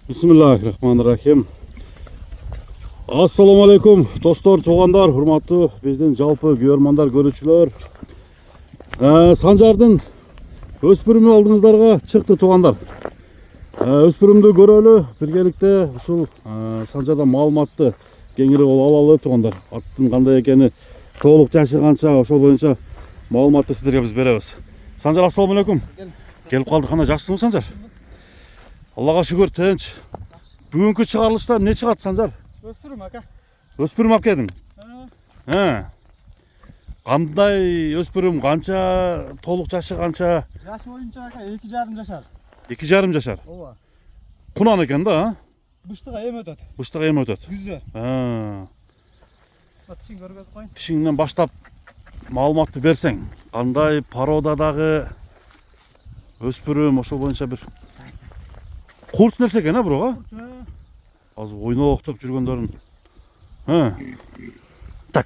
Bismillahirrahmanirrahim. Assalamu alaikum dostlar, tuğanlar, hurmatlı bizden жалпы görmanдар, görüşçüler. Sancar'dın öspürümü aldığınızlarga çıktı tuğanlar. Öspürümdü görölü, birgelikte uşul Sancar'dan malumatты kеңири alalı tuğanlar. Аттын кандай экени, толук жашы канча, ошол боюнча маалыматты сиздерге биз беребиз. Sancar, assalamu alaikum. Келип калдык, кандай жакшысыңбы Sancar? Allah'a şükür tinç. Bugünkü çıkarılışta ne çıkarttı Sancar? Öspürüm aka. Öspürüm alып келдің? He. Qanday öspürüm, qancha толук жашы qancha? Yaşı boyunca aka 2,5 yaşar. 2,5 жашар. Ova. Kunan eкен да, ha? Bıştığa em ötөt. Bıştığa em ötөt. Güzde. Ha. Tişin görgöz koyun. Tişiңден баштап маалыматты берсең, qanday пародадагы öspürüm, ошол боюнча бир курс нерсе экен, бирок, а? Азыр ойноктоп жүргөндөрүн. Так.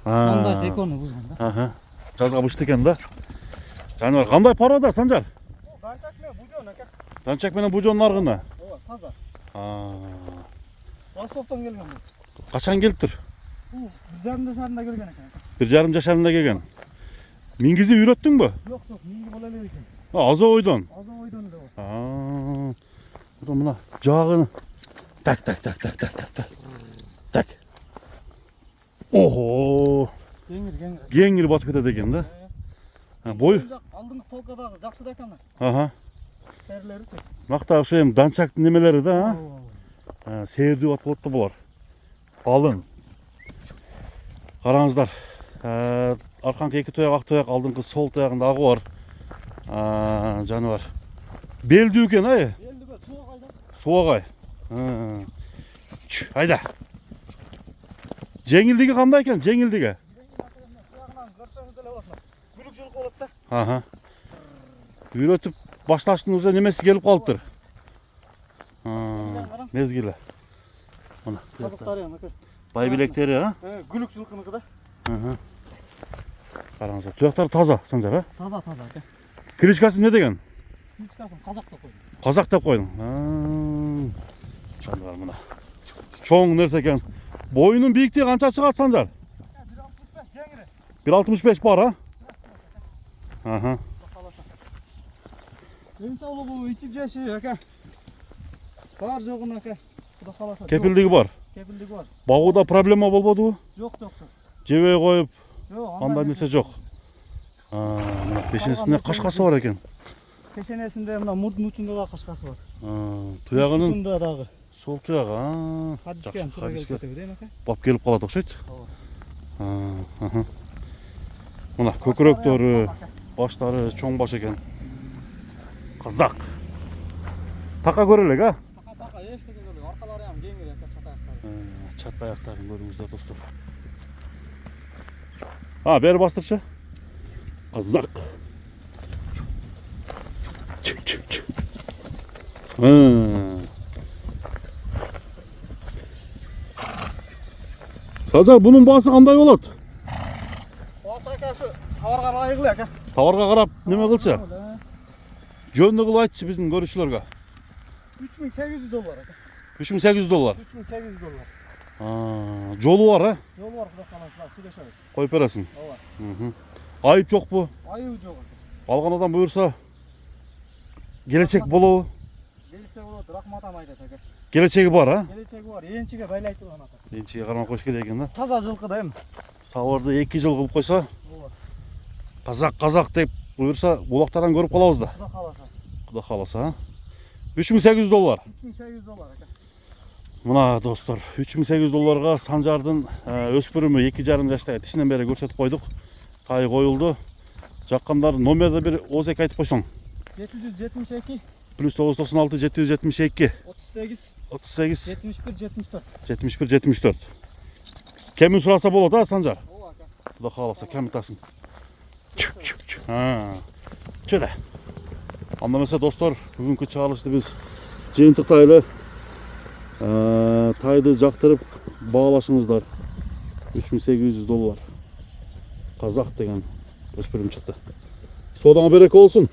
Кандай текону бузганда. Жазга бышты экен да. Жаныбар, кандай парода Санжар? Данчак менен бужон aka. Данчак менен бужонун аргына. Ова, таза. Ростовтон келген бу. Качан келиптир? Бу 1,5 жашарында келген экен. 1,5 жашарында келген. Мингизи үйрөттүңбү? Жок, минги боло элек экен. Аза ойдон. Аза ойдон эле бу. Мына жагыны. Так. Так. Охо. Кеңир батып кетет экен да. Бой. Алдыңкы полкадагы жакшы да экен. Серлеричи. Макта ошо эми данчактын немелери да, сээрдүү атып болот да булар. Алын. Караңыздар. Арканкы эки тояк, ак тояк, алдыңкы сол тоягында агы бар. Жаныбар. Белдүү экен, Белдүүгө суагай. Айда. Жеңилдиги кандай экен? Жеңилдиги. Туягынан көрсөңүз эле болот. Күлүк жылкы болот да. Үйрөтүп башташтын уже немеси келип калыптыр. Мезгили. Мына Казыктары эми aka. бай билектери, Күлүк жылкыныкы да. Караңыздар, туяктар таза, Санжар, Таза aka. Кличкасы не деген? Кличкасын казак деп койдум. Казак деп койдуң. Жаныбар, мына чоң нерсе экен. Боюнун бийиктиги канча чыгат Санжар? 1,65 кеңири. 1,65 бар, Ден соолугу ичип жеши aka. Бар жогун aka. Куда каласа. Кепилдиги бар. Кепилдиги бар. Багууда проблема болбодубу? Жок. Жебей коюп, Жок, андай нерсе жок. Мына пешенесинде кашкасы бар экен. Пешенесинде мына мурдун учунда да кашкасы бар. Туягынын Учунда дагы. сол туягы, Хадиске тура келип кетеби дейм aka. бап келип калат окшойт. Мына көкүрөктөрү, баштары чоң баш экен. Казак. Така көрөлүк, Така эчтеке көрөлүк. Аркалары ham кеңири aka, чат аяктары. Чат аяктарын көрүңүздөр достор. Бери бастырчы. Казак. Санжар, bunun басы кандай болот? Басы aka şu товарга ылайыклуу aka. Товарга карап неме кылчы? Жөнү кылып айтчы биздин көрүүчүлөргө. $3,800 aka. $3,800. $3,800. Жолу бар, Жолу бар, куда каласыздар, сүйлөшөбүз. Коюп бересиң. Ооба. Айып жокпу? Айыбы жок. Алган адам буюрса келечек болобу? Келсе болот, рахмат айтат aka. Келечеги бар, Келечеги бар, энчиге байлайт турган aka. Энчиге кармап коюш керек экен да. Таза жылкы да эми. Сабарды 2 жыл кылып койсо, Ооба. казак деп буюрса, булактардан көрүп калабыз да. Куда каласа. Куда каласа, $3,800. $3,800 aka. Мына достор, $3,800 Санжардын өспүрүмү 2,5 жаштагы тишинен бери көрсөтүп койдук. Тай коюлду. Жаккандар номерди бир ооз эки айтып койсоң. 772 +996 772 38 38 71 74. 74. Кемин сураса болот, Санжар? Ооба aka. Куда кааласа кем айтасың. Чөдө. Анда эмесе достор, бүгүнкү чыгарылышты биз жыйынтыктайлы. Тайды жактырып баалашыңыздар. $3,800. Казак деген өспүрүм чыкты. Содаңа береке болсун.